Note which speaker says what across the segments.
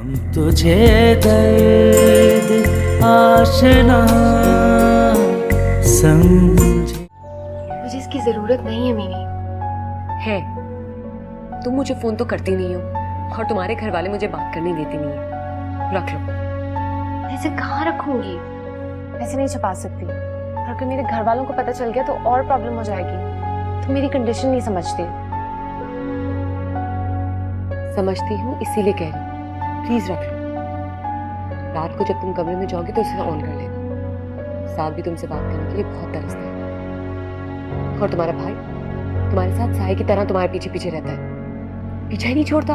Speaker 1: हम तुझे दर्द आशना समझे।
Speaker 2: मुझे इसकी जरूरत नहीं है मीनी।
Speaker 3: है, तुम मुझे फोन तो करती नहीं हो और तुम्हारे घर वाले मुझे बात करने देते नहीं है। रख लो।
Speaker 2: ऐसे कहाँ रखूंगी? ऐसे नहीं छुपा सकती, और अगर मेरे घर वालों को पता चल गया तो और प्रॉब्लम हो जाएगी। तुम मेरी कंडीशन नहीं समझती।
Speaker 3: समझती हूँ, इसीलिए कह रही हूँ, प्लीज रख लो। रात को जब तुम कमरे में जाओगे तो इसे ऑन कर लेना। साथ भी तुमसे बात करने के लिए बहुत तरसता है। और तुम्हारा भाई तुम्हारे साथ साए की तरह तुम्हारे पीछे पीछे रहता है, पीछा ही नहीं छोड़ता।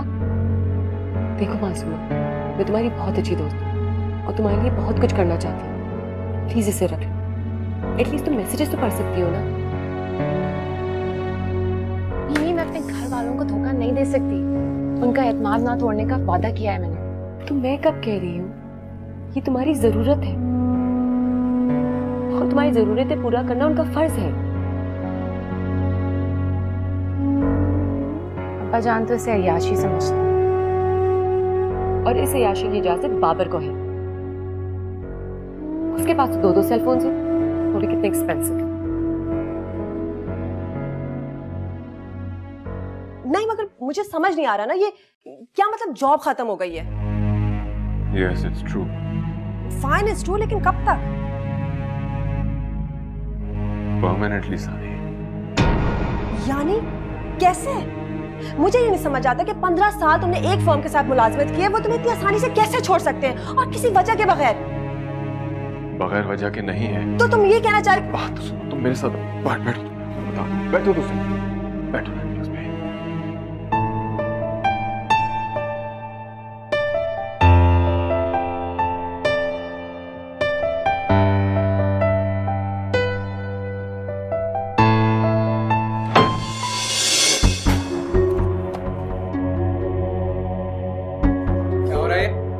Speaker 3: देखो मासूमा, मैं तुम्हारी बहुत अच्छी दोस्त हूँ और तुम्हारे लिए बहुत कुछ करना चाहती हूँ। प्लीज इसे रख लो। एटलीस्ट तुम मैसेजेस तो पढ़ सकती हो ना।
Speaker 2: नहीं, मैं अपने घर वालों को धोखा नहीं दे सकती। उनका एतमाद ना तोड़ने का वादा किया है मैंने।
Speaker 3: तो मैं कब कह रही हूँ, ये तुम्हारी जरूरत है और तुम्हारी जरूरतें पूरा करना उनका फर्ज है।
Speaker 2: अब्बा जान तो इसे अय्याशी समझते हैं।
Speaker 3: और इस अय्याशी की इजाजत बाबर को है। उसके पास तो 2-2 सेल फोन है, वो भी कितने एक्सपेंसिव।
Speaker 4: नहीं, मगर मुझे समझ नहीं आ रहा ना, ये क्या मतलब जॉब खत्म हो गई है?
Speaker 5: Yes, it's true.
Speaker 4: Fine, it's true, लेकिन कब तक?
Speaker 5: Permanently, सानी।
Speaker 4: यानी कैसे? मुझे ये नहीं समझ आता कि 15 साल तुमने एक फर्म के साथ मुलाजमत की है, वो तुम्हें इतनी आसानी से कैसे छोड़ सकते हैं, और किसी वजह के बगैर।
Speaker 5: बगैर वजह के नहीं है।
Speaker 4: तो तुम ये कहना चाह रहे?
Speaker 5: बात तो सुनो, तुम मेरे साथ बैठो, बताओ, बैठो तो सही, बैठो।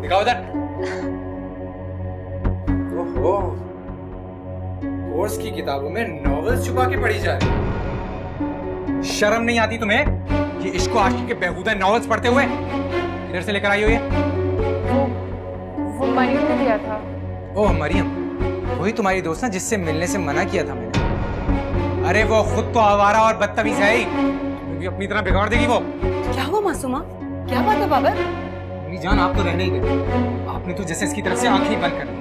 Speaker 6: दिखाओ इधर। ओहो, कोर्स की किताबों में नॉवेल्स छुपा के पढ़ी जा रही। शर्म नहीं आती तुम्हें कि इश्क आशिकी के बेहुदा नॉवेल्स पढ़ते हुए? इधर से लेकर आई हो ये?
Speaker 2: वो मरियम ने दिया था।
Speaker 6: ओह मरियम, वही तुम्हारी दोस्त ना जिससे मिलने से मना किया था मैंने। अरे वो खुद तो आवारा और बदतमीज है ही, तुम्हें अपनी तरह बिगाड़ देगी वो।
Speaker 4: क्या हुआ मासूमा? क्या बात है बाबर?
Speaker 6: जान, आप तो रहने ही गए। आपने तो जैसे इसकी तरफ से आंखें बंद कर दी।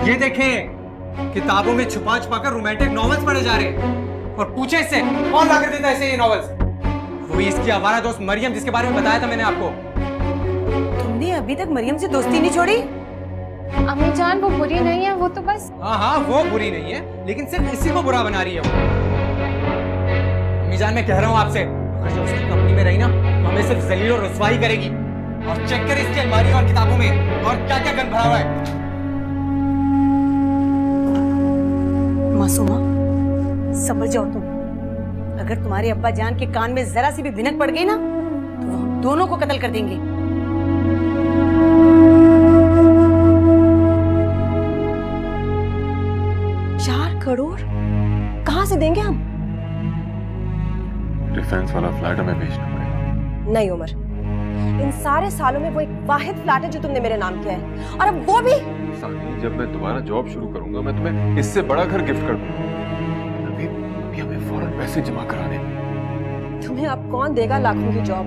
Speaker 6: ये देखें, किताबों में छुपा छुपा कर रोमांटिक नॉवेल्स पढ़े जा रहे हैं, और पूछे इससे कौन ला कर देता है इसे ये नॉवेल्स? वही इसकी आवारा दोस्त मरियम, जिसके बारे में बताया था मैंने आपको।
Speaker 4: तुमने अभी तक मरियम से दोस्ती नहीं छोड़ी?
Speaker 2: अम्मी जान, वो बुरी नहीं है, वो तो बस।
Speaker 6: हाँ, वो बुरी नहीं है, लेकिन सिर्फ इसी को बुरा बना रही है वो। अम्मी जान, मैं कह रहा हूँ आपसे, अगर जो उसकी कंपनी में रही ना, तो हमें सिर्फ जलील और रुसवाई करेगी। और चेक कर इसकी अलमारी और किताबों में और क्या क्या गंद भरा हुआ है।
Speaker 4: मासूमा, समझ जाओ तुम। अगर तुम्हारे अब्बा जान के कान में जरा सी भी भिनक पड़ गई ना, तो वो हम दोनों को कत्ल कर देंगे। 4 करोड़ कहाँ से देंगे हम?
Speaker 5: डिफेंस वाला फ्लैट हमें बेचना पड़ेगा।
Speaker 4: नहीं उमर, इन सारे सालों में वो एक वाहिद फ्लैट है जो तुमने मेरे नाम किया है, और अब वो भी।
Speaker 5: सानी, जब मैं दोबारा जॉब शुरू करूंगा, मैं तुम्हें इससे बड़ा घर गिफ्ट कर दूंगा। अभी हमें फौरन पैसे जमा कराने।
Speaker 4: तुम्हें अब कौन देगा लाखों की जॉब?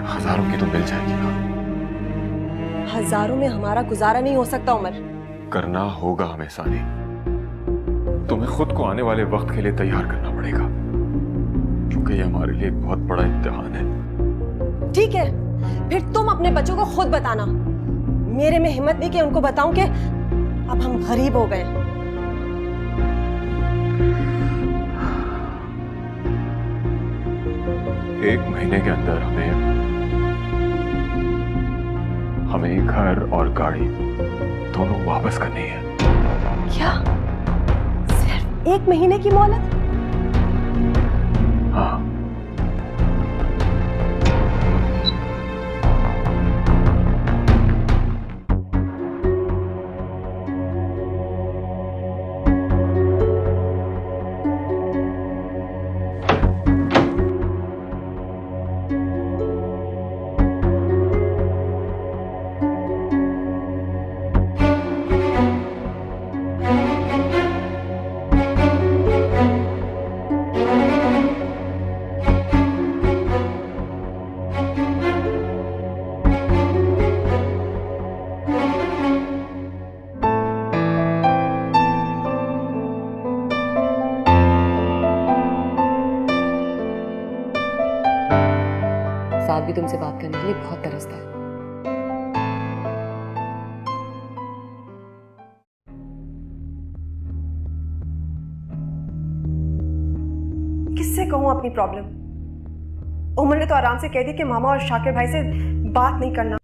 Speaker 5: हजारों की तो मिल जाएगी ना।
Speaker 4: हजारों में हमारा गुजारा नहीं हो सकता उमर।
Speaker 5: करना होगा हमें सानी। तुम्हें खुद को आने वाले वक्त के लिए तैयार करना पड़ेगा, क्योंकि ये हमारे लिए एक बहुत बड़ा इम्तिहान है।
Speaker 4: ठीक है, फिर तुम अपने बच्चों को खुद बताना। मेरे में हिम्मत नहीं कि उनको बताऊं कि अब हम गरीब हो गए।
Speaker 5: एक महीने के अंदर हमें घर और गाड़ी दोनों वापस करनी है।
Speaker 4: क्या? सिर्फ 1 महीने की मोहलत?
Speaker 5: हाँ।
Speaker 3: साथ भी तुमसे बात करने के लिए बहुत तरसता है।
Speaker 4: किससे कहूं अपनी प्रॉब्लम? उमर ने तो आराम से कह दी कि मामा और शाकिर भाई से बात नहीं करना।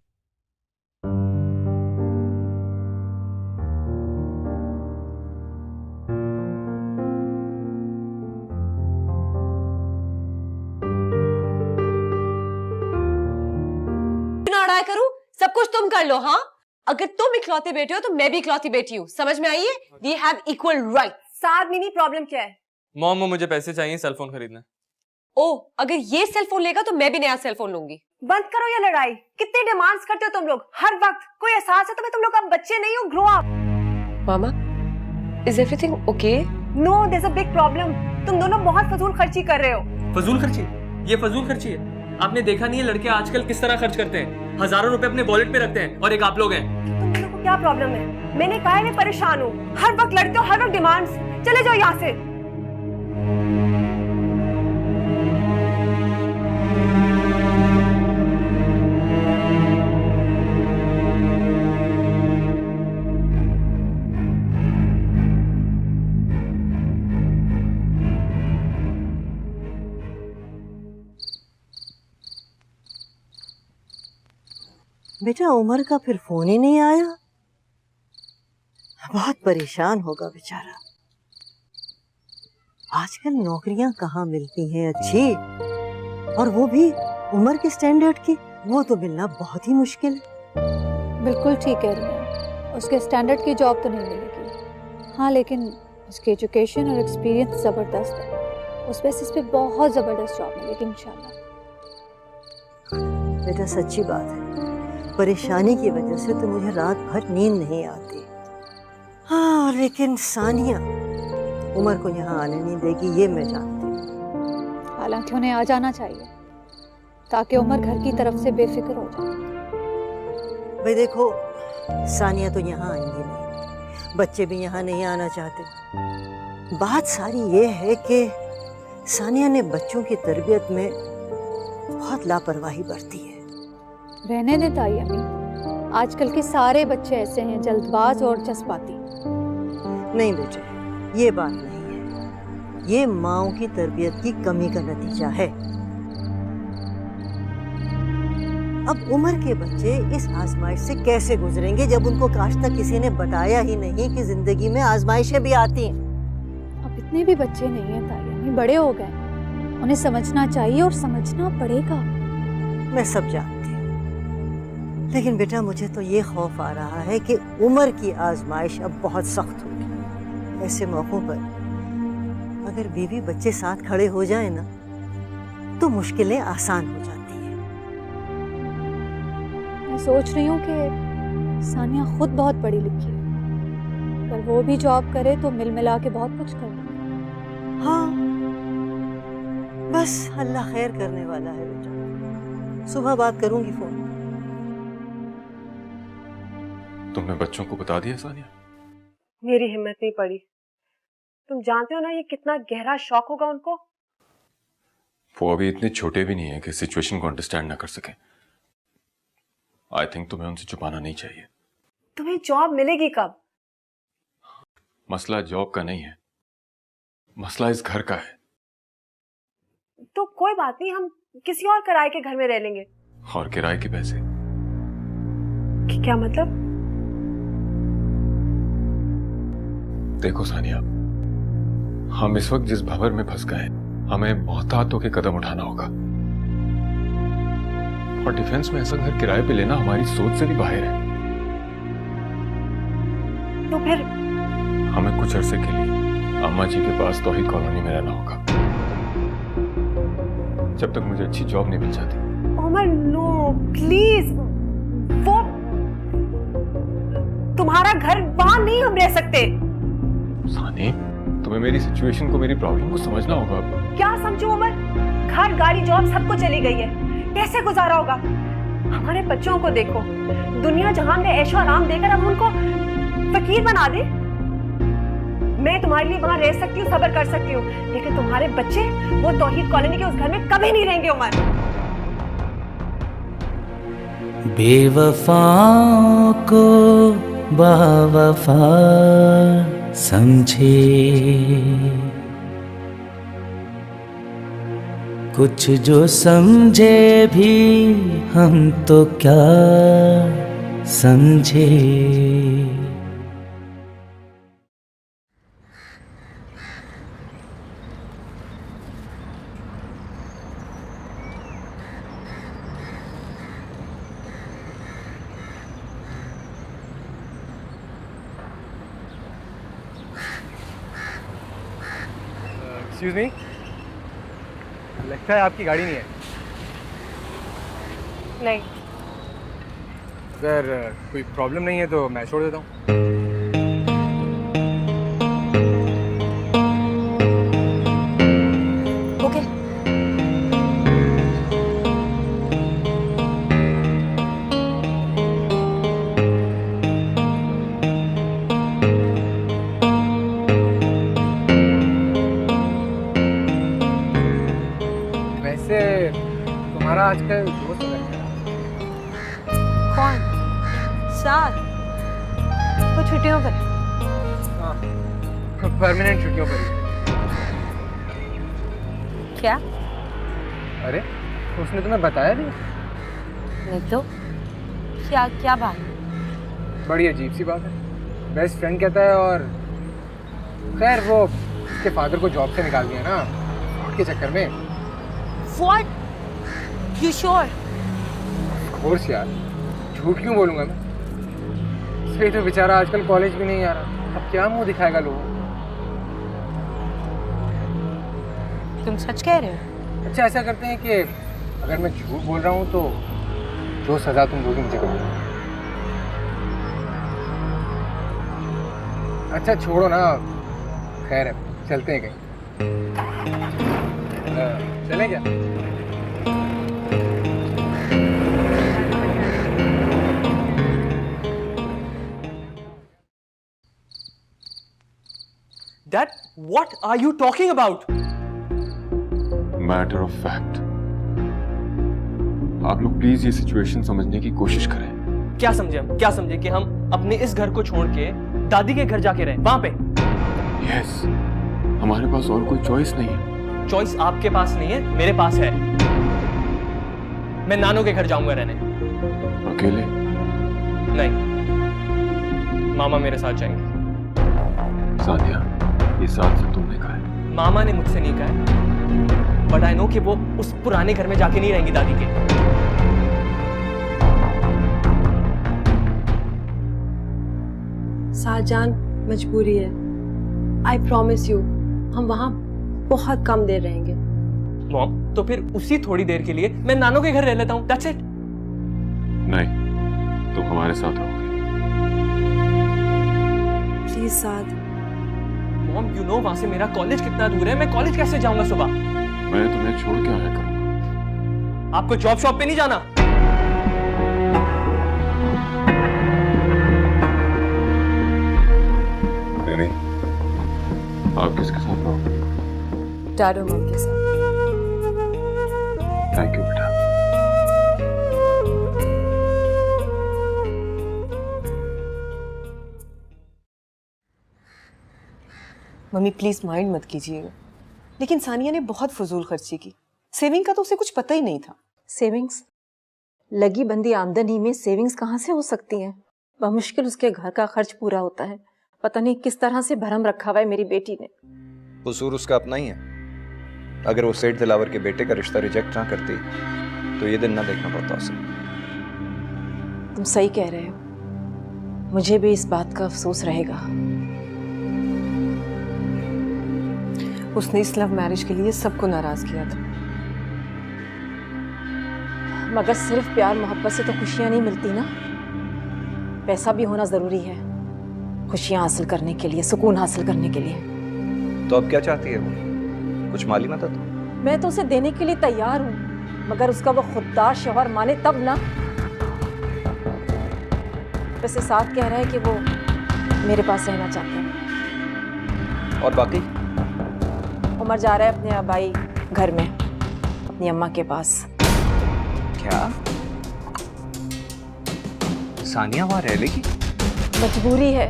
Speaker 3: अड़ाई करूं, सब कुछ तुम कर लो। हाँ, अगर तुम इकलौते बेटे हो तो मैं भी इकलौती बेटी हूँ, समझ में आई है? We have equal right.
Speaker 4: साथ मिनी प्रॉब्लम क्या है?
Speaker 7: मॉम, मुझे पैसे चाहिए सेल फोन खरीदना।
Speaker 3: ओ, अगर ये सेल फोन लेगा तो मैं भी नया सेल फोन लूंगी।
Speaker 4: बंद करो ये लड़ाई। कितनी डिमांड्स करते हो तुम लोग हर वक्त। कोई एहसास है तुम्हें? तुम लोग अब बच्चे नहीं हो, ग्रो अप।
Speaker 3: मामा, is everything okay?
Speaker 4: No, there is a big problem. तुम दोनों बहुत फजूल खर्ची कर रहे हो।
Speaker 7: फजूल खर्ची? ये फजूल खर्ची है? आपने देखा नहीं है लड़के आजकल किस तरह खर्च करते हैं? हजारों रुपए अपने वॉलेट पे रखते हैं, और एक आप लोग हैं।
Speaker 4: तुम लोगों को क्या प्रॉब्लम है? मैंने कहा है मैं परेशान हूँ। हर वक्त लड़ते हो, हर वक्त डिमांड्स। चले जाओ यहाँ से।
Speaker 8: बेटा उमर का फिर फोन ही नहीं आया। बहुत परेशान होगा बेचारा। आजकल नौकरियां कहाँ मिलती हैं अच्छी, और वो भी उमर के स्टैंडर्ड की। वो तो मिलना बहुत ही मुश्किल है।
Speaker 9: बिल्कुल ठीक कह रही हैं। उसके स्टैंडर्ड की जॉब तो नहीं मिलेगी। हाँ, लेकिन उसकी एजुकेशन और एक्सपीरियंस ज़बरदस्त है। उस बेसिस पे बहुत ज़बरदस्त जॉब मिलेगी इंशाल्लाह।
Speaker 8: बेटा सच्ची बात है, परेशानी की वजह से तो मुझे रात भर नींद नहीं आती। हाँ, लेकिन सानिया उमर को यहाँ आने नहीं देगी, ये मैं जानती हूँ।
Speaker 9: हालांकि उन्हें आ जाना चाहिए ताकि उमर घर की तरफ से बेफिक्र हो जाए।
Speaker 8: भाई देखो, सानिया तो यहाँ आएंगी नहीं, बच्चे भी यहाँ नहीं आना चाहते। बात सारी ये है कि सानिया ने बच्चों की तरबियत में बहुत लापरवाही बरती है।
Speaker 9: रहने दे ताई अम्मी, आजकल के सारे बच्चे ऐसे हैं, जल्दबाज और जज्बाती।
Speaker 8: नहीं बेटे, ये बात नहीं है। ये माँओं की तरबियत की कमी का नतीजा है। अब उमर के बच्चे इस आजमाइश से कैसे गुजरेंगे जब उनको आज तक किसी ने बताया ही नहीं कि जिंदगी में आजमाइशें भी आती हैं।
Speaker 9: अब इतने भी बच्चे नहीं हैं ताई अम्मी, बड़े हो गए। उन्हें समझना चाहिए और समझना पड़ेगा।
Speaker 8: मैं सब जानती हूँ, लेकिन बेटा मुझे तो ये खौफ आ रहा है कि उमर की आजमाइश अब बहुत सख्त होगी। ऐसे मौकों पर अगर बीवी बच्चे साथ खड़े हो जाए ना, तो मुश्किलें आसान हो जाती हैं।
Speaker 9: मैं सोच रही हूँ कि सानिया खुद बहुत पढ़ी लिखी है, पर वो भी जॉब करे तो मिल मिला के बहुत कुछ कर लेंगे।
Speaker 8: हाँ, बस अल्लाह खैर करने वाला है बेटा। सुबह बात करूंगी फोन।
Speaker 5: तुमने बच्चों को बता दिया सानिया?
Speaker 4: मेरी हिम्मत नहीं पड़ी। तुम जानते हो ना ये कितना गहरा शॉक होगा उनको।
Speaker 5: वो अभी इतने छोटे भी नहीं है कि सिचुएशन को अंडरस्टैंड ना कर सके। आई थिंक तुम्हें उनसे छुपाना नहीं चाहिए।
Speaker 4: तुम्हें जॉब मिलेगी कब?
Speaker 5: मसला जॉब का नहीं है, मसला इस घर का है।
Speaker 4: तो कोई बात नहीं, हम किसी और किराए के घर में रह लेंगे।
Speaker 5: और किराए के पैसे?
Speaker 4: क्या मतलब?
Speaker 5: देखो सानिया, हम इस वक्त जिस भंवर में फंस गए, हमें मोहतात होकर कदम उठाना होगा। और डिफेंस में ऐसा घर किराए पे लेना हमारी सोच से भी बाहर है।
Speaker 4: तो फिर
Speaker 5: हमें कुछ अरसे के लिए अम्मा जी के पास तौहीद कॉलोनी में रहना होगा, जब तक मुझे अच्छी जॉब नहीं मिल जाती।
Speaker 4: उमर नो प्लीज, वो तुम्हारा घर, वहां नहीं हम रह सकते।
Speaker 5: सानी, तुम्हें मेरी सिचुएशन को, मेरी प्रॉब्लम को समझना होगा।
Speaker 4: क्या समझू उमर? घर, गाड़ी, जॉब सबको चली गई है, कैसे गुजारा होगा? हमारे बच्चों को देखो, दुनिया जहां में ऐशो आराम देकर हम उनको फकीर बना दे। मैं तुम्हारे लिए वहां रह सकती हूँ, सब्र कर सकती हूँ, लेकिन तुम्हारे बच्चे वो तौहीद कॉलोनी के उस घर में कभी नहीं रहेंगे उमर।
Speaker 1: बेवफाओं को बावफा समझे, कुछ जो समझे भी हम तो क्या समझे।
Speaker 6: एक्सक्यूज मी, लगता है आपकी गाड़ी नहीं है।
Speaker 2: नहीं।
Speaker 6: अगर कोई प्रॉब्लम नहीं है तो मैं छोड़ देता हूँ।
Speaker 2: ओके।
Speaker 6: वैसे तुम्हारा आजकल दोस्त लगता है।
Speaker 2: कौन? साथ? वो छुट्टियों पर है।
Speaker 6: हाँ, परमानेंट छुट्टियों पर ही।
Speaker 2: क्या?
Speaker 6: अरे उसने तुम्हें बताया नहीं?
Speaker 2: नहीं तो क्या क्या बात?
Speaker 6: बड़ी अजीब सी बात है। बेस्ट फ्रेंड कहता है और खैर वो उसके फादर को जॉब से निकाल दिया ना फ्रॉड के चक्कर में।
Speaker 2: What? You sure?
Speaker 6: कोर्स यार, झूठ क्यों बोलूंगा मैं। सही तो बेचारा आजकल कॉलेज भी नहीं आ रहा, अब क्या मुंह दिखाएगा लोगों को।
Speaker 2: तुम सच कह रहे हो?
Speaker 6: अच्छा ऐसा करते हैं कि अगर मैं झूठ बोल रहा हूँ तो जो सजा तुम दोगे मुझे करो। अच्छा छोड़ो ना, खैर है, चलते हैं कहीं। चलें क्या?
Speaker 7: Dad, what are you talking about?
Speaker 5: Matter of fact, आप लोग प्लीज ये सिचुएशन समझने की कोशिश करें।
Speaker 7: क्या समझे हम? क्या समझे कि हम अपने इस घर को छोड़ के दादी के घर जाके रहें वहां पे?
Speaker 5: यस, हमारे पास और कोई चॉइस नहीं है।
Speaker 7: चॉइस आपके पास नहीं है, मेरे पास है। मैं नानू के घर जाऊंगा रहने।
Speaker 5: अकेले?
Speaker 7: नहीं, मामा मेरे साथ जाएंगे।
Speaker 5: सानिया, ये साथ से तुमने कहा है।
Speaker 7: मामा ने मुझसे नहीं कहा है, बट आई नो कि वो उस पुराने घर में जाके नहीं रहेंगी दादी के।
Speaker 4: शाहजान, मजबूरी है। आई प्रॉमिस यू, हम वहाँ बहुत कम देर रहेंगे।
Speaker 7: मॉम, तो फिर उसी थोड़ी देर के लिए मैं नानू के घर रह लेता हूँ। That's it.
Speaker 5: नहीं, तुम हमारे साथ रहोगे।
Speaker 4: प्लीज साथ।
Speaker 7: मॉम, यू नो वहां से मेरा कॉलेज कितना दूर है, मैं कॉलेज कैसे जाऊंगा सुबह?
Speaker 5: मैं तुम्हें छोड़ के आया करूंगा।
Speaker 7: आपको जॉब शॉप पे नहीं जाना?
Speaker 5: नहीं, आप किसके साथ रहोगे?
Speaker 2: डैड और मम के साथ।
Speaker 5: थैंक यू बेटा।
Speaker 4: मम्मी प्लीज माइंड मत कीजिएगा, लेकिन सानिया ने बहुत फजूल खर्ची की। सेविंग का तो उसे कुछ पता ही नहीं था।
Speaker 8: सेविंग्स? लगी बंदी आमदनी में सेविंग्स कहाँ से हो सकती हैं? बमुश्किल उसके घर का खर्च पूरा होता है। पता नहीं किस तरह से भरम रखा हुआ है मेरी बेटी ने।
Speaker 10: कसूर उसका अपना ही है। अगर वो सेठ दिलावर के बेटे का रिश्ता रिजेक्ट ना करती तो ये दिन ना देखना पड़ता उसे।
Speaker 8: तुम सही कह रहे हो, मुझे भी इस बात का अफसोस रहेगा।
Speaker 4: उसने इस लव मैरिज के लिए सबको नाराज किया था।
Speaker 8: मगर सिर्फ प्यार मोहब्बत से तो खुशियां नहीं मिलती ना, पैसा भी होना जरूरी है खुशियां हासिल करने के लिए, सुकून हासिल करने के लिए।
Speaker 10: तो अब क्या चाहती है वो? कुछ माली मदद?
Speaker 8: मैं तो उसे देने के लिए तैयार हूँ, मगर उसका वो खुददार शौहर माने तब ना। वैसे साथ कह रहा है कि वो मेरे पास रहना चाहता है।
Speaker 10: और बाकी?
Speaker 8: उमर जा रहा है अपने आबाई घर में, अपनी अम्मा के पास।
Speaker 10: क्या? सानिया वहाँ रह लेगी?
Speaker 11: मजबूरी है।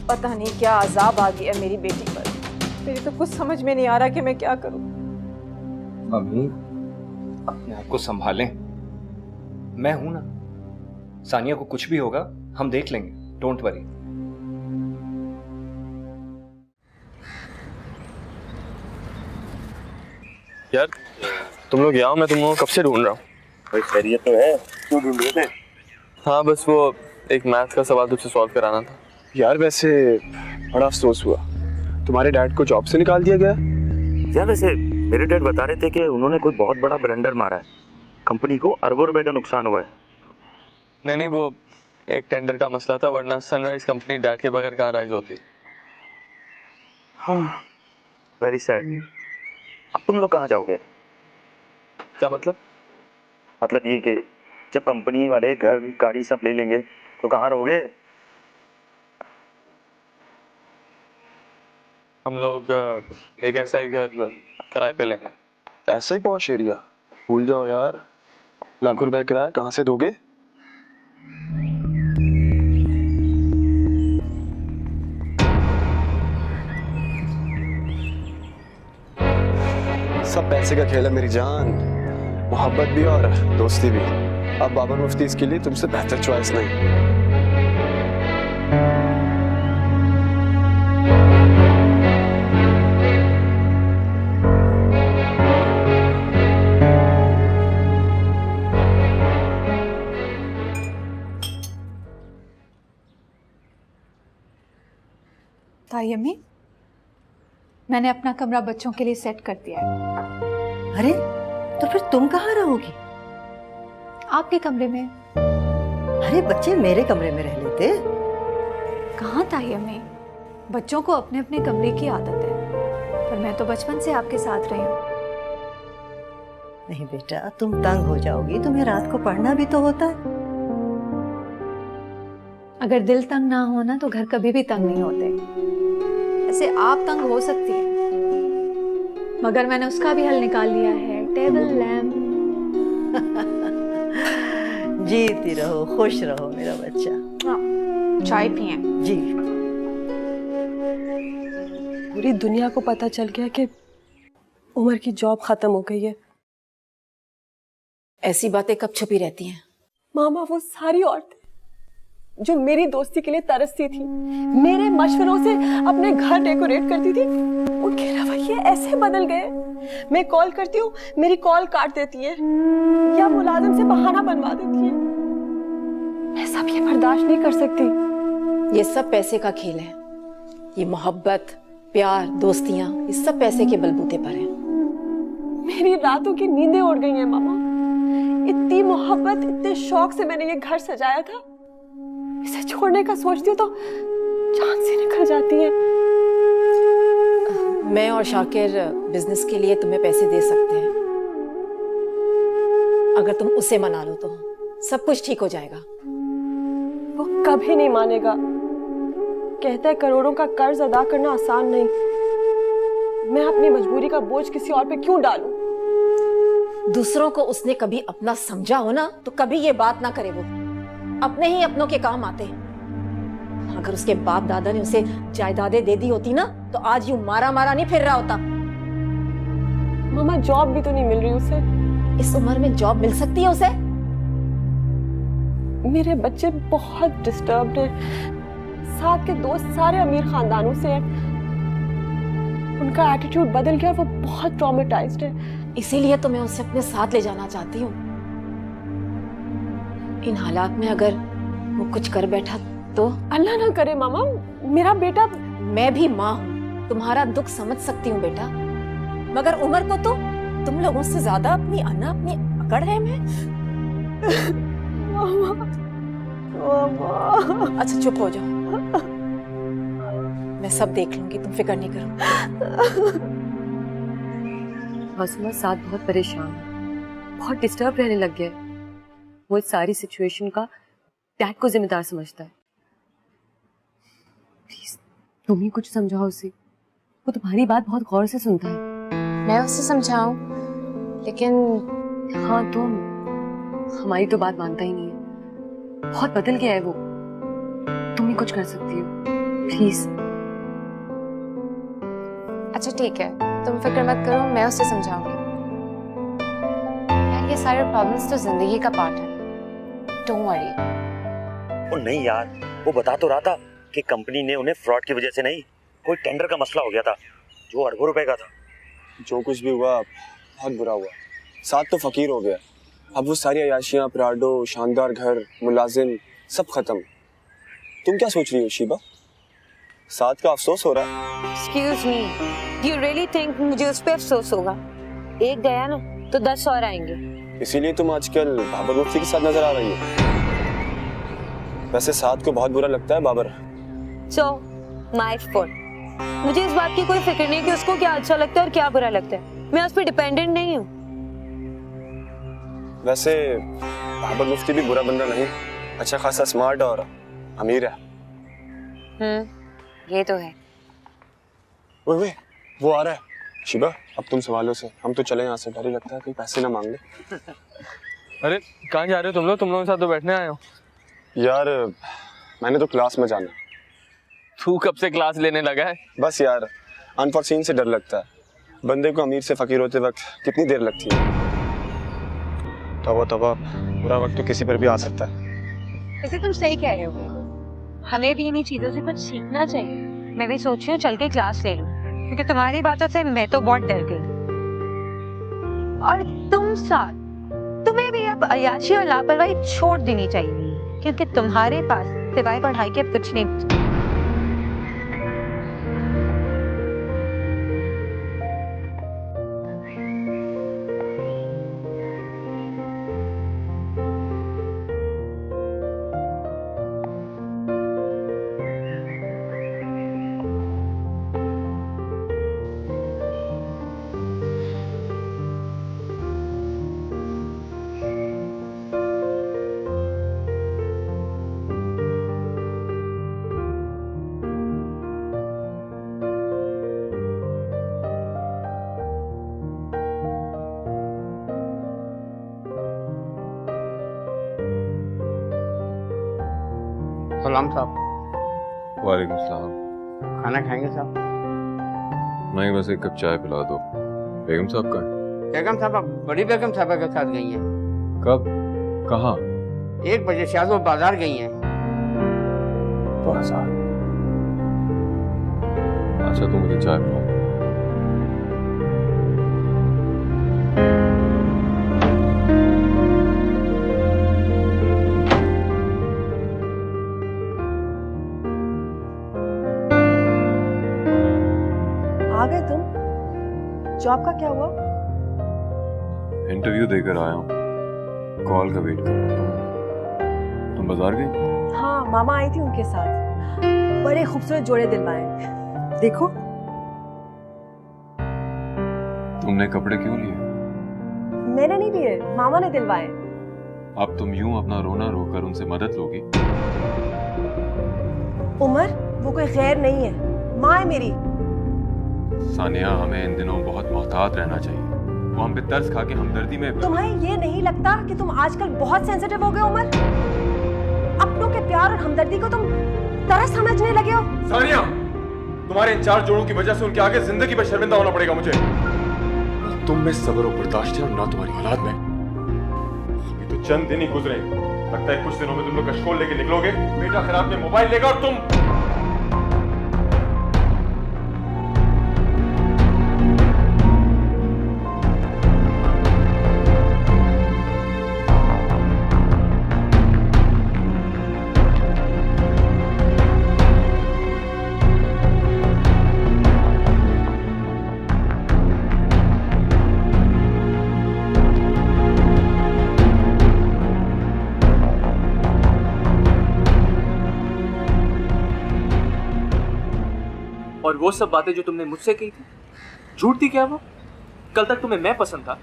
Speaker 11: पता नहीं क्या अजाब आ गया मेरी बेटी पर। मेरी तो कुछ समझ में नहीं आ रहा कि मैं क्या करूं।
Speaker 10: मम्मी अपने आप को संभालें, मैं हूं ना। सानिया को कुछ भी होगा हम देख लेंगे, डोंट वरी।
Speaker 7: यार तुम लोग यहाँ, मैं तुम लोगों को कब से ढूंढ रहा हूँ।
Speaker 12: भाई खैरियत तो है, क्यों ढूंढ रहे थे?
Speaker 7: हाँ बस वो एक मैथ का सवाल तुझसे सॉल्व कराना था।
Speaker 12: यार वैसे बड़ा अफसोस हुआ, तुम्हारे डैड को जॉब से निकाल दिया गया।
Speaker 13: यार वैसे मेरे डैड बता रहे थे कि उन्होंने कोई बहुत बड़ा ब्लंडर मारा है, कंपनी को अरबों रुपए का नुकसान हुआ है।
Speaker 7: नहीं वो एक टेंडर का मसला था, वरना सनराइज कंपनी डैड के बगैर कहाँ राइज होती।
Speaker 13: हाँ वेरी सैड। अब तुम लोग कहाँ जाओगे?
Speaker 7: क्या मतलब?
Speaker 13: मतलब ये कि जब कंपनी वाले घर गाड़ी सब ले लेंगे तो कहाँ रहोगे?
Speaker 7: हम लोग एक ऐसा ही घर किराए पे लेंगे।
Speaker 12: ऐसा ही पॉश एरिया? भूल जाओ यार, लाखों रुपए किराया कहाँ से दोगे? सब पैसे का खेल है मेरी जान, मोहब्बत भी और दोस्ती भी। अब बाबर मुफ्ती इसके लिए तुमसे बेहतर चॉइस नहीं।
Speaker 9: ताई अम्मी, मैंने अपना कमरा बच्चों के लिए सेट कर दिया है।
Speaker 8: अरे तो फिर तुम कहाँ रहोगी?
Speaker 9: आपके कमरे में।
Speaker 8: अरे बच्चे मेरे कमरे में रह लेते।
Speaker 9: कहाँ ताई अम्मी, बच्चों को अपने अपने कमरे की आदत है, पर मैं तो बचपन से आपके साथ रही हूँ।
Speaker 8: नहीं बेटा, तुम तंग हो जाओगी, तुम्हें रात को पढ़ना भी तो होता है।
Speaker 9: अगर दिल तंग ना हो ना तो घर कभी भी तंग नहीं होते। ऐसे आप तंग हो सकती हैं, मगर मैंने उसका भी हल निकाल लिया है, टेबल लैम्प।
Speaker 8: जीती रहो, खुश रहो मेरा बच्चा।
Speaker 11: चाय पिए
Speaker 8: जी।
Speaker 4: पूरी दुनिया को पता चल गया कि उमर की जॉब खत्म हो गई है।
Speaker 11: ऐसी बातें कब छुपी रहती हैं?
Speaker 4: मामा वो सारी औरतें जो मेरी दोस्ती के लिए तरसती थी, मेरे मशवरों से अपने घर डेकोरेट करती थी, उनके रवैये ऐसे बदल गए। मैं कॉल करती हूँ, मेरी कॉल काट देती है या मुलाजिम से बहाना बनवा देती है। मैं सब ये बर्दाश्त नहीं कर सकती।
Speaker 11: ये सब पैसे का खेल है। ये मोहब्बत, प्यार, दोस्तियां, ये सब पैसे के बलबूते पर है।
Speaker 4: मेरी रातों की नींदें उड़ गई हैं मामा। इतनी मोहब्बत, इतने शौक से मैंने ये घर सजाया था, इसे छोड़ने का सोचती हूँ तो जान से निकल जाती है।
Speaker 11: मैं और शाकिर बिजनेस के लिए तुम्हें पैसे दे सकते हैं, अगर तुम उसे मना लो तो सब कुछ ठीक हो जाएगा।
Speaker 4: वो कभी नहीं मानेगा। कहता है करोड़ों का कर्ज अदा करना आसान नहीं। मैं अपनी मजबूरी का बोझ किसी और पे क्यों डालूं?
Speaker 11: दूसरों को उसने कभी अपना समझा हो ना तो कभी ये बात ना करे। वो अपने ही अपनों के काम आते हैं। अगर उसके बाप दादा ने उसे जायदादें दे दी होती ना तो आज यूं मारा मारा नहीं फिर रहा होता।
Speaker 4: मामा जॉब भी तो नहीं मिल रही उसे।
Speaker 11: इस उम्र में जॉब मिल सकती है उसे?
Speaker 4: मेरे बच्चे बहुत डिस्टर्ब्ड हैं। साथ के दोस्त सारे अमीर खानदानों से हैं। उनका एटीट्यूड बदल गया, वो बहुत ट्रॉमेटाइज्ड है।
Speaker 11: इसीलिए तो मैं उसे अपने साथ ले जाना चाहती हूँ। इन हालात में अगर वो कुछ कर बैठा तो?
Speaker 4: अल्लाह ना करे मामा, मेरा बेटा।
Speaker 11: मैं भी माँ हूँ, तुम्हारा दुख समझ सकती हूँ बेटा, मगर उमर को तो तुम लोगों से ज्यादा अपनी अन्ना, अपनी अकड़ है। मैं
Speaker 4: मामा, मामा।
Speaker 11: अच्छा चुप हो जाओ, मैं सब देख लूंगी, तुम फिक्र नहीं करो।
Speaker 3: मासूमा साथ बहुत परेशान है, बहुत डिस्टर्ब रहने लग गया है। वो इस सारी सिचुएशन का डैड को जिम्मेदार समझता है। प्लीज तुम ही कुछ समझाओ उसे, वो तुम्हारी बात बहुत गौर से सुनता है।
Speaker 2: मैं उसे समझाऊं, लेकिन
Speaker 3: हाँ तो हमारी तो बात मानता ही नहीं है। बहुत बदल गया है वो। तुम ही कुछ कर सकती हो, प्लीज।
Speaker 2: अच्छा ठीक है, तुम फिक्र मत करो, मैं उसे समझाऊंगी। यार ये सारे प्रॉब्लम्स तो जिंदगी का पार्ट है, डोंट वरी।
Speaker 13: ओ नहीं यार, वो बता तो रहा था कि कंपनी ने उन्हें फ्रॉड की वजह से नहीं, कोई टेंडर का मसला हो गया था जो अरबों रुपए का था।
Speaker 12: जो कुछ भी हुआ बहुत बुरा हुआ। साथ तो फकीर हो गया, अब वो सारी अयाशियां, प्राडो, शानदार घर, मुलाजिम सब खत्म। तुम क्या सोच रही हो शीबा? साथ का अफसोस हो रहा है?
Speaker 14: Excuse me, do you really think मुझे उस पे अफसोस होगा? एक गया ना तो 10 और आएंगे।
Speaker 12: इसीलिए तुम आजकल बाबर मुफ्ती के साथ नजर आ रही हो। वैसे साथ को बहुत बुरा लगता है बाबर।
Speaker 14: So, my fault. मुझे इस बात की कोई फिक्र नहीं कि उसको क्या अच्छा लगता है और क्या बुरा लगता है। मैं उस पर डिपेंडेंट नहीं हूँ।
Speaker 12: वैसे बाबर मुफ्ती भी बुरा बंदा नहीं, अच्छा खासा स्मार्ट और अमीर है।
Speaker 14: ये तो है।
Speaker 12: वे वो आ रहा है। शिबा अब तुम सवालों से, हम तो चले यहाँ से, डर ही लगता है कोई पैसे ना मांग ले।
Speaker 7: अरे कहाँ जा रहे हो तुम लोग? तुम लोगों के साथ तो बैठने आए हो।
Speaker 12: यार मैंने तो क्लास में जाना।
Speaker 7: तू कब से क्लास लेने लगा है?
Speaker 12: बस यार अनफॉर्चून से डर लगता है। बंदे को अमीर से फकीर होते वक्त कितनी देर लगती है। तवा बुरा वक्त तो किसी पर भी आ सकता है।
Speaker 14: वैसे तुम सही कह रहे हो, हमें भी इन्हीं चीजों से कुछ सीखना चाहिए। मैं भी सोच रही हूँ चल के क्लास ले लूं, क्योंकि तुम्हारी बातों से मैं तो बहुत डर गई। और तुम साथ, तुम्हें भी अब अय्याशी और लापरवाही छोड़ देनी चाहिए, क्योंकि तुम्हारे पास सिवाय पढ़ाई के कुछ नहीं।
Speaker 15: सलाम साहब।
Speaker 5: वालेकुम सलाम।
Speaker 15: खाना खाएंगे साहब?
Speaker 5: नहीं, बस एक कप चाय पिला दो। बेगम साहब का?
Speaker 15: बेगम साहब बड़ी बेगम साहब के साथ गई हैं।
Speaker 5: कब? कहाँ?
Speaker 15: 1 बजे से आज वो बाजार गई हैं।
Speaker 5: बाजार? अच्छा तुम मुझे चाय पिलाओ।
Speaker 4: आ गए तुम? जॉब का क्या हुआ?
Speaker 5: इंटरव्यू देकर आया हूँ, कॉल का वेट कर रहा हूँ। तुम बाजार गई?
Speaker 4: हाँ, मामा आई थी उनके साथ, बड़े खूबसूरत जोड़े दिलवाए। देखो।
Speaker 5: तुमने कपड़े क्यों लिए?
Speaker 4: मैंने नहीं लिए, मामा ने दिलवाए।
Speaker 5: अब तुम यूं अपना रोना रोकर उनसे मदद लोगी?
Speaker 4: उमर, वो कोई गैर नहीं है, माँ है मेरी।
Speaker 5: सानिया, हमें इन दिनों बहुत मोहतात रहना चाहिए। वो हम पे तरस खा के हमदर्दी में।
Speaker 4: तुम्हें ये नहीं लगता कि तुम आजकल बहुत सेंसिटिव हो गए उमर? अपनों के प्यार और हमदर्दी को तुम तरस समझने लगे हो।
Speaker 5: सानिया, तुम्हारे इन 4 जोड़ों की वजह से उनके आगे जिंदगी पर शर्मिंदा होना पड़ेगा मुझे। तुम में सब्र और बर्दाश्त है और ना तुम्हारी औलाद में। अभी तो चंद दिन ही गुजरे, लगता है कुछ दिनों में तुम लोग कशकोल लेके निकलोगे। बेटा खराब में मोबाइल लेगा और तुम।
Speaker 7: और वो सब बातें जो तुमने मुझसे कही थी, झूठ थी क्या वो? कल तक तुम्हें मैं पसंद था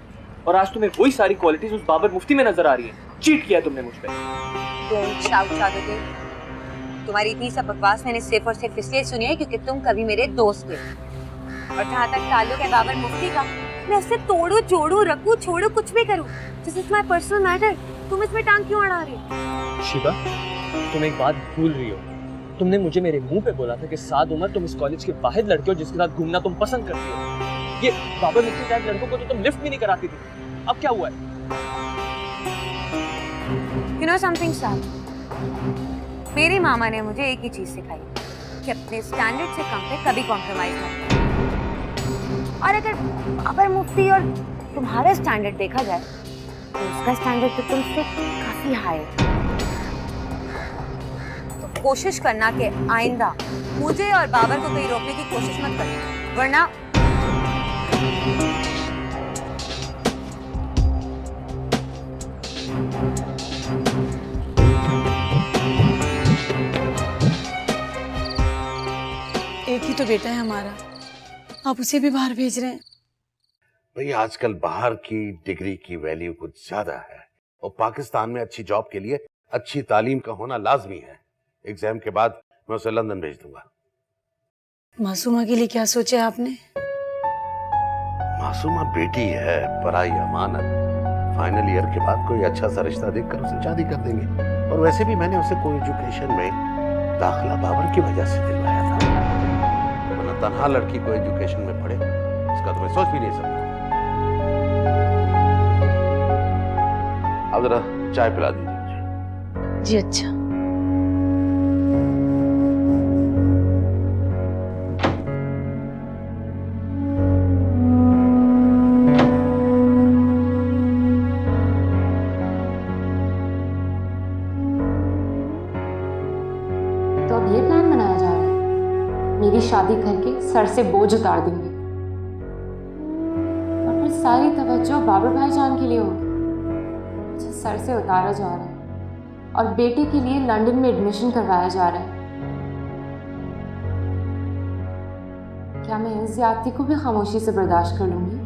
Speaker 7: और आज तुम्हें वही सारी क्वालिटीज उस बाबर मुफ्ती में नजर आ रही है। चीट किया तुमने मुझ पे।
Speaker 11: Don't shout Saduddin. तुम्हारी इतनी सब बकवास मैंने सिर्फ और सिर्फ इसलिए सुनी है क्योंकि तुम कभी मेरे दोस्त थे। और जहाँ तक ताल्लुक है बाबर मुफ्ती का, मैं उससे तोड़ू जोड़ू रखूं छोड़ू कुछ भी करूं, this is my personal matter.
Speaker 4: तुम इसमें टांग क्यों अड़ा रही हो?
Speaker 7: शिवा, तुम एक बात भूल रही हो। तुमने मुझे मेरे मुंह पे बोला था कि साद उमर तुम इस कॉलेज के वाहिद लड़के हो जिसके साथ घूमना तुम पसंद करती हो। ये बाबर मुफ्ती टाइप लड़कों को तो तुम लिफ्ट भी नहीं कराती थी। अब क्या हुआ है?
Speaker 14: You know something, साद? मेरी मामा ने मुझे एक ही चीज सिखाई कि अपने स्टैंडर्ड से कम पे कभी कॉम्प्रोमाइज मत करो। और अगर बाबर मुफ्ती और तुम्हारा स्टैंडर्ड देखा जाए तो उसका स्टैंडर्ड तो तुमसे काफी हाई है। तो कोशिश करना कि आइंदा मुझे और बाबर को कहीं रोकने की कोशिश मत करना, वरना
Speaker 16: एक ही तो बेटा है हमारा, आप उसे भी बाहर भेज रहे हैं।
Speaker 17: भाई आजकल बाहर की डिग्री की वैल्यू कुछ ज्यादा है और पाकिस्तान में अच्छी जॉब के लिए अच्छी तालीम का होना लाजमी है। एग्जाम के बाद मैं उसे लंदन भेज दूंगा।
Speaker 16: मासूमा के लिए क्या सोचा है आपने?
Speaker 17: मासूमा बेटी है, पराई अमानत। फाइनल ईयर के बाद कोई अच्छा सा रिश्ता देखकर उसे शादी कर देंगे। और वैसे भी मैंने उसे कोई एजुकेशन में दाखिला बाबर की वजह से दिलवाया था, वरना तनहा लड़की को एजुकेशन में पढ़े इसका तो मैं सोच भी नहीं सकता। अब जरा चाय पिला दीजिए मुझे।
Speaker 16: जी अच्छा।
Speaker 2: तो अब ये प्लान बनाया जा रहा है, मेरी शादी करके सर से बोझ उतार देंगे और फिर सारी तवज्जो बाबर भाईजान के लिए होगी। मुझे सर से उतारा जा रहा है और बेटे के लिए लंदन में एडमिशन करवाया जा रहा है। क्या मैं इस ज्यादती को भी खामोशी से बर्दाश्त कर लूंगी?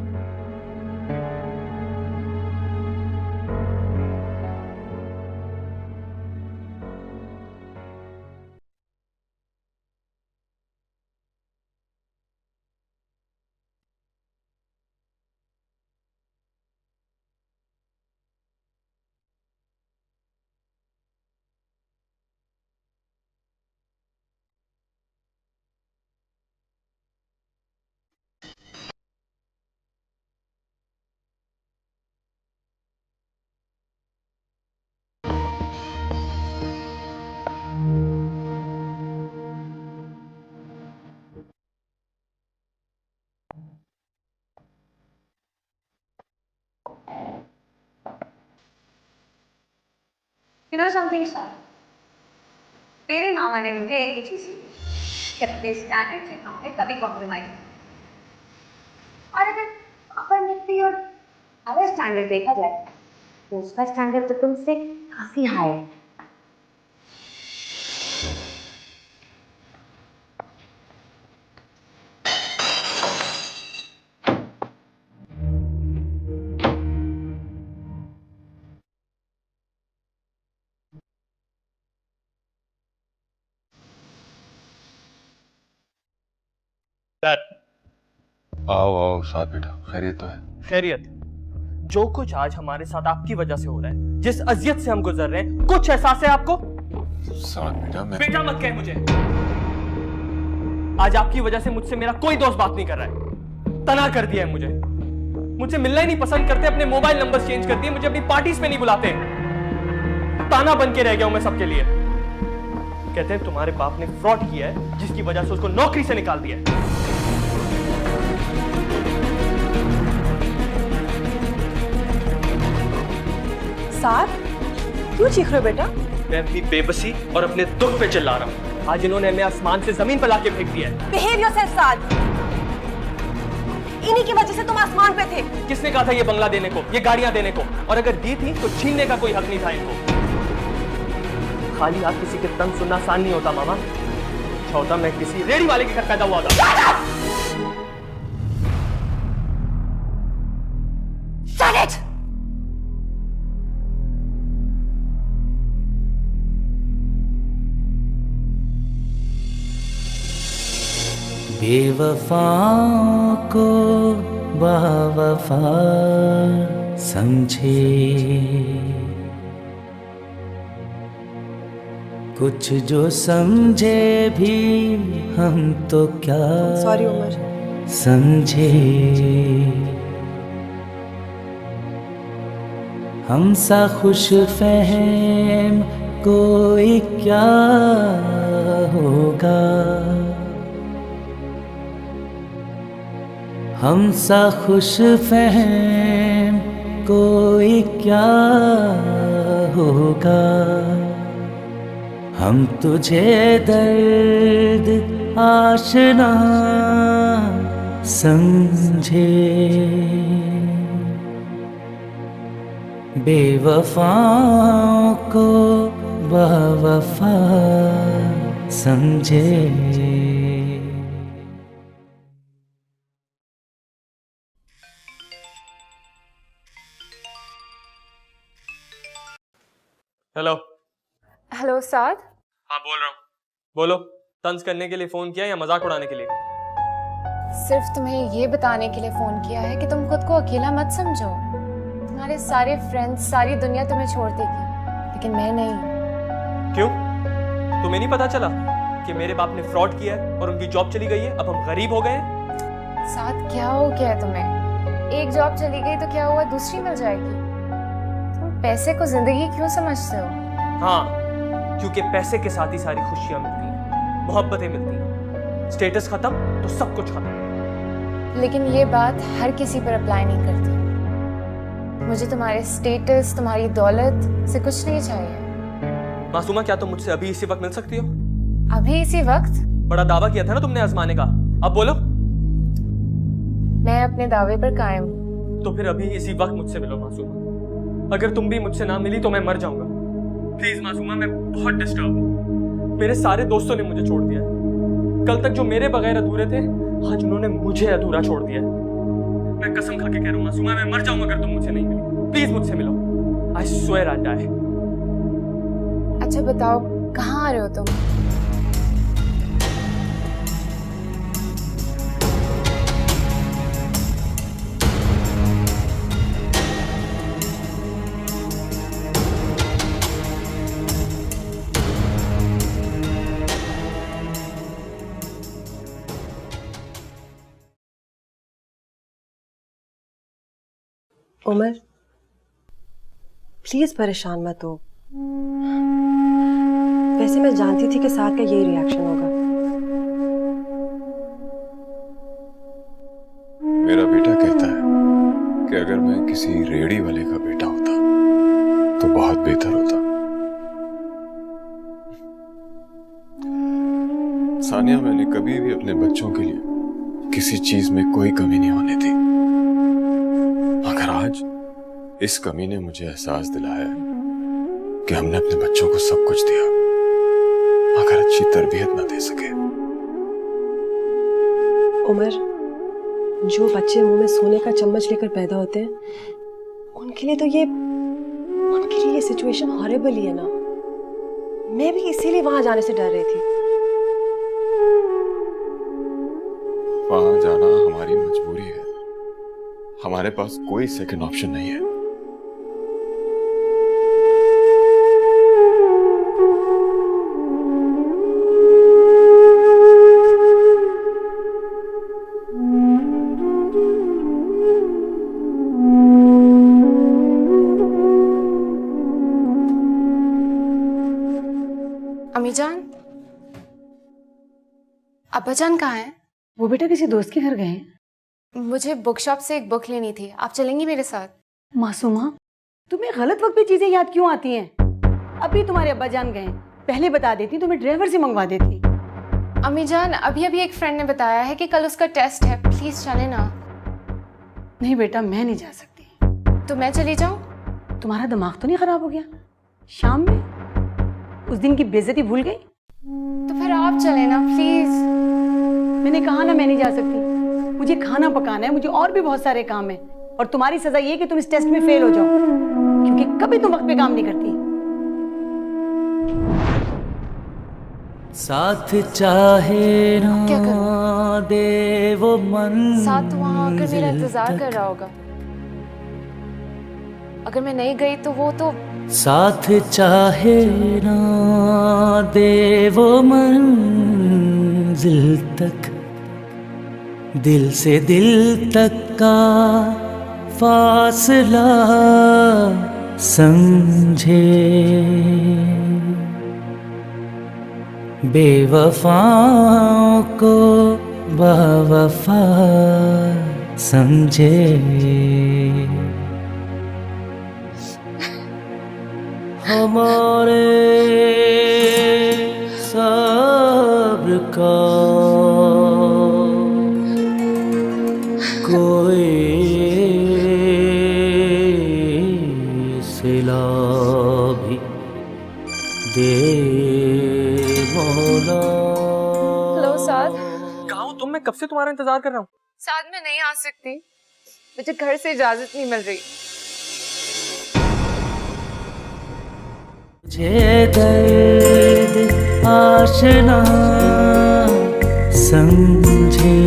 Speaker 14: You know something, sir? मेरे मामा ने मुझे एक ही चीज कि अपने स्टैंडर्ड से कम पे कभी कॉम्प्रोमाइज। और अगर बाबर मुफ्ती और हमारा स्टैंडर्ड देखा जाए तो उसका स्टैंडर्ड तो तुमसे काफी हाई है।
Speaker 5: आओ आओ साथ बेटा, खैरियत तो है?
Speaker 7: खैरियत। जो कुछ आज हमारे साथ आपकी वजह से हो रहा है, जिस अजियत से हम गुजर रहे हैं, कुछ एहसास है आपको?
Speaker 5: साथ बेटा, मैं
Speaker 7: बेटा मत कह मुझे। आज आपकी वजह से मुझसे मेरा कोई दोस्त बात नहीं कर रहा है, तना कर दिया है मुझे। मुझसे मिलना ही नहीं पसंद करते, अपने मोबाइल नंबर चेंज कर दिए, मुझे अपनी पार्टीज में नहीं बुलाते। ताना बन के रह गया हूं मैं सबके लिए। कहते हैं तुम्हारे बाप ने फ्रॉड किया है जिसकी वजह से उसको नौकरी से निकाल दिया है।
Speaker 4: साथ क्यों चीख रहे हो बेटा?
Speaker 7: मैं अपनी बेबसी और अपने दुख पे चिल्ला रहा हूँ। आज इन्होंने हमें आसमान से जमीन पर लाके फेंक दिया है।
Speaker 4: बिहेव योरसेल्फ साथ। इन्हीं की वजह से तुम आसमान पे थे।
Speaker 7: किसने कहा था ये बंगला देने को, ये गाड़ियां देने को? और अगर दी थी तो छीनने का कोई हक नहीं था इनको। खाली हाथ किसी के तंग सुनना आसान नहीं होता मामा। अच्छा होता मैं किसी रेडी वाले के घर पैदा हुआ था।
Speaker 4: Shut it!
Speaker 1: बेवफाओं को बावफा समझे, कुछ जो समझे भी हम तो क्या
Speaker 4: सॉरी उमर।
Speaker 1: समझे। हम सा खुश फहम कोई क्या होगा, हम सा खुश फहम कोई क्या होगा। हम तुझे दर्द आशना समझे, बेवफाओं को वफा समझे।
Speaker 7: हेलो।
Speaker 2: हेलो साद।
Speaker 7: हाँ बोल रहा हूँ। बोलो। तंज करने के लिए फोन किया या मजाक उड़ाने के लिए?
Speaker 2: सिर्फ तुम्हें ये बताने के लिए फोन किया है कि तुम खुद को अकेला मत समझो। तुम्हारे सारे फ्रेंड्स, सारी दुनिया तुम्हें छोड़ देगी, लेकिन मैं नहीं।
Speaker 7: क्यों? तुम्हें नहीं पता चला कि मेरे बाप ने फ्रॉड किया है और उनकी जॉब चली गई है, अब हम गरीब हो गए हैं?
Speaker 2: साथ क्या हो गया है तुम्हें? एक जॉब चली गई तो क्या हुआ, दूसरी मिल जाएगी। तुम पैसे को जिंदगी क्यों समझते हो?
Speaker 7: हाँ, क्योंकि पैसे के साथ ही सारी खुशियां मिलती हैं, मोहब्बतें मिलती हैं। स्टेटस खत्म तो सब कुछ खत्म।
Speaker 2: लेकिन ये बात हर किसी पर अप्लाई नहीं करती। मुझे तुम्हारे स्टेटस, तुम्हारी दौलत से कुछ नहीं चाहिए।
Speaker 7: मासूमा, क्या तुम मुझसे अभी इसी वक्त मिल सकती हो?
Speaker 2: अभी इसी वक्त?
Speaker 7: बड़ा दावा किया था ना तुमने आजमाने का, अब बोलो।
Speaker 2: मैं अपने दावे पर कायम हूँ।
Speaker 7: तो फिर अभी इसी वक्त मुझसे मिलो मासूमा। अगर तुम भी मुझसे ना मिली तो मैं मर जाऊंगा। प्लीज मासूमा, मैं बहुत डिस्टर्ब हूँ। मेरे सारे दोस्तों ने मुझे छोड़ दिया। कल तक जो मेरे बगैर अधूरे थे, आज उन्होंने मुझे अधूरा छोड़ दिया। मैं कसम खा के कह रहा हूँ मासूमा, मैं मर जाऊंगा अगर तुम मुझसे नहीं मिली। प्लीज मुझसे मिलो। I swear I die.
Speaker 2: अच्छा बताओ, कहाँ आ रहे हो तुम?
Speaker 4: उमर, प्लीज परेशान मत हो। वैसे मैं जानती थी कि साथ का यही रिएक्शन होगा।
Speaker 5: मेरा बेटा कहता है कि अगर मैं किसी रेहड़ी वाले का बेटा होता तो बहुत बेहतर होता। सानिया, मैंने कभी भी अपने बच्चों के लिए किसी चीज में कोई कमी नहीं होने दी, मगर आज इस कमी ने मुझे एहसास दिलाया कि हमने अपने बच्चों को सब कुछ दिया मगर अच्छी तरबियत ना दे सके।
Speaker 4: उमर, जो बच्चे मुंह में सोने का चम्मच लेकर पैदा होते हैं, उनके लिए ये सिचुएशन हॉरिबल ही है ना। मैं भी इसीलिए वहां जाने से डर रही थी।
Speaker 5: वहां जाना हमारी मजबूरी है, हमारे पास कोई सेकंड ऑप्शन नहीं है।
Speaker 2: अम्मीजान, अब्बाजान कहाँ हैं?
Speaker 16: वो बेटा किसी दोस्त के घर गए हैं।
Speaker 2: मुझे बुक शॉप से एक बुक लेनी थी, आप चलेंगी मेरे साथ?
Speaker 16: मासूमा, तुम्हें गलत वक्त पे चीजें याद क्यों आती हैं? अभी तुम्हारे अब्बाजान गए, पहले बता देती तो मैं ड्राइवर से मंगवा देती।
Speaker 2: अम्मीजान, अभी एक फ्रेंड ने बताया है कि कल उसका टेस्ट है, प्लीज चले ना।
Speaker 16: नहीं बेटा, मैं नहीं जा सकती।
Speaker 2: तो मैं चली जाऊं?
Speaker 16: तुम्हारा दिमाग तो नहीं खराब हो गया? शाम में उस दिन की बेइज्जती भूल गई?
Speaker 2: तो फिर आप चले ना प्लीज।
Speaker 16: मैंने कहा ना मैं नहीं जा सकती। मुझे खाना पकाना है, मुझे और भी बहुत सारे काम है। और तुम्हारी सजा ये कि तुम इस टेस्ट में फेल हो जाओ, क्योंकि कभी तुम वक्त पे काम नहीं करती।
Speaker 1: साथ चाहे ना दे वो मन,
Speaker 2: साथ तो वहां आकर मेरा इंतजार कर रहा होगा। अगर मैं नहीं गई तो वो तो
Speaker 1: साथ चाहे ना दे वो मंजिल तक, दिल से दिल तक का फासला समझे। बेवफाओं को बावफा समझे। हमारे सब्र का कोई सिला भी दे मौला।
Speaker 2: हेलो साद।
Speaker 7: कहाँ हो तुम? मैं कब से तुम्हारा इंतजार कर रहा हूँ।
Speaker 2: साद मैं नहीं आ सकती, मुझे घर से इजाजत नहीं मिल रही।
Speaker 1: मुझे दर्द आशना समझे।